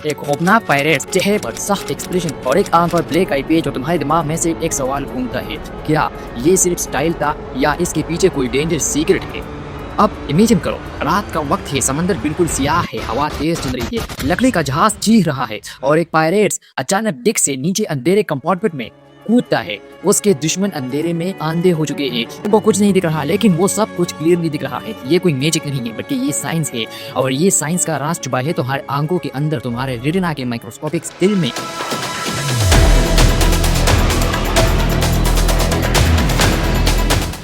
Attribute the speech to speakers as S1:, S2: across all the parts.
S1: एक खौफनाक पायरेट, चेहरे पर सख्त एक्सप्रेशन और एक आंख पर ब्लैक आई पेज, और तुम्हारे दिमाग में से एक सवाल घूमता है, क्या ये सिर्फ स्टाइल था या इसके पीछे कोई डेंजर सीक्रेट है। अब इमेजिन करो, रात का वक्त है, समंदर बिल्कुल सियाह है, हवा तेज चल रही है, लकड़ी का जहाज चीख रहा है और एक पायरेट्स अचानक डिक से नीचे अंधेरे कंपार्टमेंट में कूदता है। उसके दुश्मन अंधेरे में अंधे हो चुके हैं, उनको कुछ नहीं दिख रहा, लेकिन वो सब कुछ क्लियरली दिख रहा है। ये कोई मैजिक नहीं है, बल्कि ये साइंस है, और ये साइंस का राज छुपा है तुम्हारे आंखों के अंदर, तुम्हारे रेटिना के माइक्रोस्कोपिक स्किल में।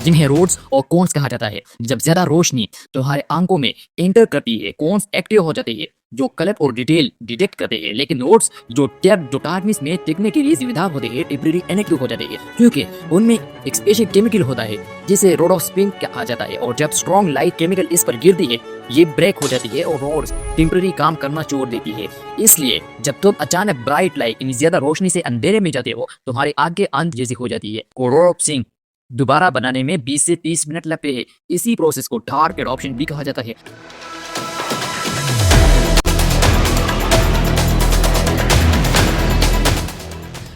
S1: जिन्हें रोड्स और कोन्स कहा जाता है। जब ज्यादा रोशनी तुम्हारे आंखों में एंटर करती है, कोन्स एक्टिव हो जाते हैं जो कलर और डिटेल डिटेक्ट करते हैं, लेकिन रोड्स जो डार्कनेस में टिकने के लिए जिम्मेदार होते हैं टेम्परेरी इनएक्टिव हो जाते हैं, क्योंकि उनमें एक स्पेशल केमिकल होता है जिसे रोड ऑफ स्पिन कहा जाता है, और जब स्ट्रॉन्ग लाइट केमिकल इस पर गिरती है ये ब्रेक हो जाती है और रोड्स टेम्परेरी काम करना छोड़ देती है। इसलिए जब तुम अचानक ब्राइट लाइट यानी ज्यादा रोशनी से अंधेरे में जाते हो, तुम्हारी आंखें अंध जैसी हो जाती है। रोड ऑफ स्पिन दोबारा बनाने में 20 से 30 मिनट लगते हैं। इसी प्रोसेस को डार्क एडॉप्शन भी कहा जाता है।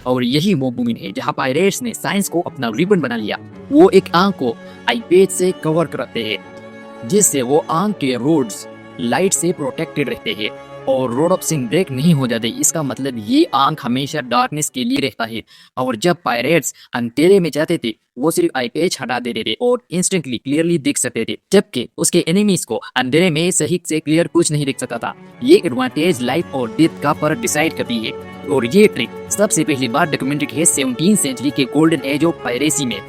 S1: और यही वो मूवमेंट है जहां पायरेट्स ने साइंस को अपना रिबन बना लिया। वो एक आंख को आईपेज से कवर करते हैं, जिससे वो आंख के रोड्स लाइट से प्रोटेक्टेड रहते हैं और रोड ऑफ स्पिन ब्रेक नहीं हो जाते। इसका मतलब ये आंख हमेशा डार्कनेस के लिए रहता है। और जब पायरेट्स अंधेरे में जाते थे, वो सिर्फ आई पेज हटा देते थे और इंस्टेंटली क्लियरली दिख सकते थे, जबकि उसके एनिमीज को अंधेरे में सही से क्लियर कुछ नहीं दिख सकता था। ये एडवांटेज लाइफ और डेथ का फर्क डिसाइड करती है, और ये ट्रिक सबसे पहली बार डॉक्यूमेंटेड है 17th सेंचुरी के गोल्डन एज ऑफ पायरेसी में,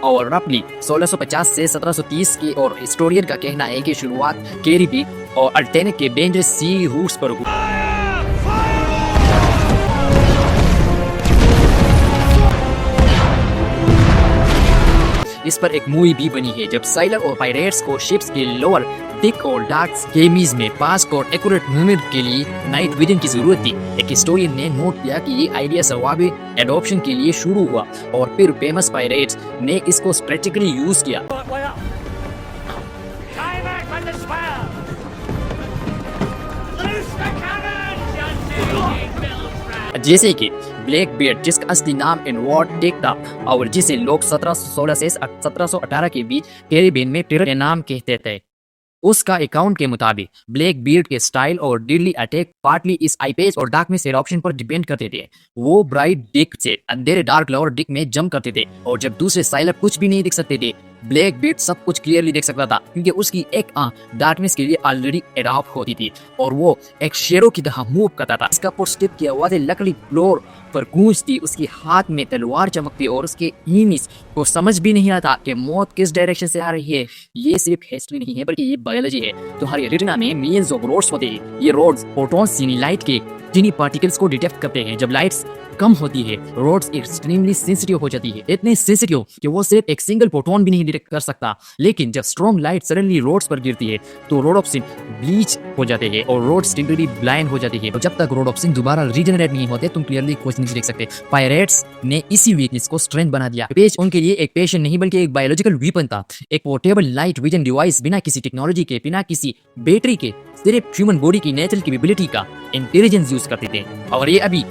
S1: और रफली 1650 से 1730 की। और हिस्टोरियन का कहना है कि शुरुआत कैरिबियन और अल्टेनिक के डेंजरस सी रूट्स पर हुई। इस पर एक मूवी भी बनी है, जब साइलर और पायरेट्स को शिप्स के लोअर डिक और डार्क केमीज में पास और एक्यूरेट मूवमेंट के लिए नाइट विजन की जरूरत थी। एक हिस्टोरियन ने नोट किया कि ये आइडिया सर्वाइवल एडॉप्शन के लिए शुरू हुआ, और फिर फेमस पायरेट्स ने इसको स्ट्रेटेजिकली यूज किया। जैसे कि ब्लैक बियर्ड, जिसका असली नाम एडवर्ड टेक था और जिसे लोग 1716 से 1718 के बीच कैरिबियन में टेरर के नाम कहते थे। उसका अकाउंट के मुताबिक ब्लैक बियर्ड के स्टाइल और डेडली अटैक पार्टली इस आईपेज और डार्कनेस एडॉप्शन पर डिपेंड करते थे। वो ब्राइट डिक से अंधेरे डार्क लोअर डिक में जंप करते थे, और जब दूसरे साइलर कुछ भी नहीं दिख सकते थे, ब्लैक बियर्ड सब कुछ क्लियरली देख सकता था, क्योंकि उसकी एक आंख डार्कनेस के लिए ऑलरेडी एडॉप्ट होती थी और वो एक शेरों की तरह मूव करता था। इसका फुटस्टेप की आवाज़ें लकड़ी फ्लोर पर गूंजती, उसके हाथ में तलवार चमकती, और उसके एनिमीज को समझ भी नहीं आता कि मौत किस डायरेक्शन से आ रही है। ये सिर्फ हिस्ट्री नहीं है, बल्कि ये बायोलॉजी है। तुम्हारी रेटिना में मिलियंस ऑफ रोड्स होते हैं। ये रोड्स फोटॉन्स यानी लाइट के टीनी पार्टिकल्स को डिटेक्ट करते हैं। जब लाइट्स कम होती है, रोड्स एक्सट्रीमली सेंसिटिव हो जाती है, इतने सेंसिटिव कि वो सिर्फ एक सिंगल फोटोन भी नहीं डिटेक्ट कर सकता। लेकिन जब स्ट्रॉन्ग लाइट सडनली रोड्स पर गिरती है, तो रोड ऑफ स्पिन ब्लीच हो जाते हैं और रोड्स टेम्परेरी ब्लाइंड हो जाती है। तो जब तक रोड ऑफ स्पिन दोबारा रीजनरेट नहीं होते, तुम क्लियरली कुछ नहीं देख सकते। पायरेट्स ने इसी वीकनेस को स्ट्रेंथ बना दिया। पेज उनके लिए एक पेशन नहीं, बल्कि एक बायोलॉजिकल वीपन था, एक पोर्टेबल लाइट विजन डिवाइस, बिना किसी टेक्नोलॉजी के, बिना किसी बैटरी के, सिर्फ ह्यूमन बॉडी की नेचुरल कैपेबिलिटी का इंटेलिजेंस यूज करते थे। और ये अभी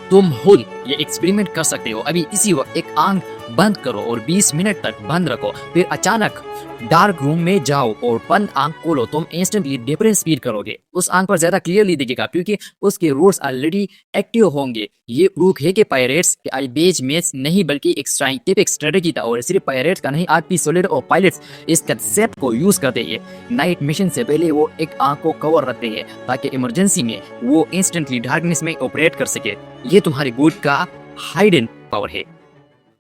S1: तुम खुद ये एक्सपेरिमेंट कर सकते हो। अभी इसी वक्त एक आंख बंद करो और 20 मिनट तक बंद रखो, फिर अचानक डार्क रूम में जाओ और बंद आंख खोलो। तुम इंस्टेंटली डिफरेंस फील करोगे। उस आंख पर ज्यादा क्लियरली दिखेगा, क्योंकि उसके रोड्स ऑलरेडी एक्टिव होंगे। ये प्रूफ है कि पायरेट्स के आईपेज में नहीं, बल्कि एक साइंटिफिक स्ट्रेटेजी था, और सिर्फ पायरेट्स का नहीं, आज भी सोलर और पायलट्स इस कंसेप्ट को यूज करते हैं। नाइट मिशन से पहले वो एक आंख को कवर रखते हैं, ताकि इमरजेंसी में वो इंस्टेंटली डार्कनेस में ऑपरेट कर सके। ये तुम्हारे गुड का हाइडन पावर है,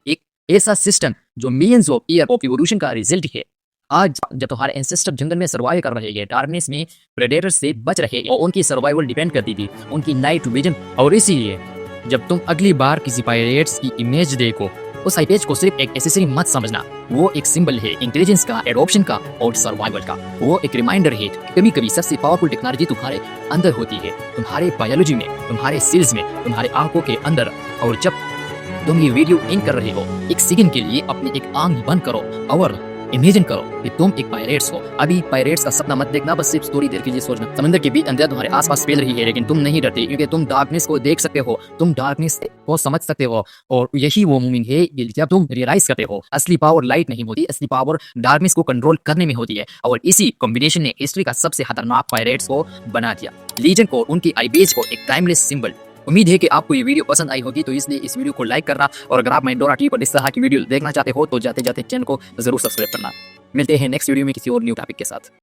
S1: एक ऐसा सिस्टम जो millions of year of evolution का रिजल्ट है। आज जब तुम्हारे एंसेस्टर जंगल में सर्वाइव कर रहे हैं, डार्कनेस में प्रेडेटर्स से बच रहे हैं, और उनकी सर्वाइवल डिपेंड करती थी उनकी नाइट विजन। और इसीलिए जब तुम अगली बार किसी पायरेट्स की इमेज देखो, उस आईपेज को सिर्फ एक एसेसरी मत समझना। वो एक सिंबल है इंटेलिजेंस का, एडॉप्शन का और सर्वाइवल का। वो एक रिमाइंडर है कि कभी कभी सबसे पावरफुल टेक्नोलॉजी तुम्हारे अंदर होती है, तुम्हारे बायोलॉजी में, तुम्हारे सेल्स में, तुम्हारे आंखों के अंदर। और जब तुम ये वीडियो इन कर रहे हो, एक सेकंड के लिए अपनी एक आंख बंद करो और इमेजिन करो कि तुम एक पायरेट्स हो। अभी पायरेट्स का सपना मत देखना, बस सिर्फ थोड़ी देर के लिए सोचना। समंदर के बीच अंधेरा तुम्हारे आसपास फैल रही है, लेकिन तुम नहीं डरते क्योंकि तुम डार्कनेस को देख सकते हो, तुम डार्कनेस को समझ सकते हो। और यही वो मोमेंट है कि जब तुम रियलाइज करते हो असली पावर लाइट नहीं होती, असली पावर डार्कनेस को कंट्रोल करने में होती है। और इसी कॉम्बिनेशन ने हिस्ट्री का सबसे खतरनाक पायरेट्स को बना दिया, लीजेंड को, उनकी आईबेज को एक टाइमलेस सिंबल। उम्मीद है कि आपको ये वीडियो पसंद आई होगी, तो इसलिए इस वीडियो को लाइक करना, और अगर आप माइंडोरा टी पर इस तरह की वीडियो देखना चाहते हो तो जाते जाते चैनल को जरूर सब्सक्राइब करना। मिलते हैं नेक्स्ट वीडियो में किसी और न्यू टॉपिक के साथ।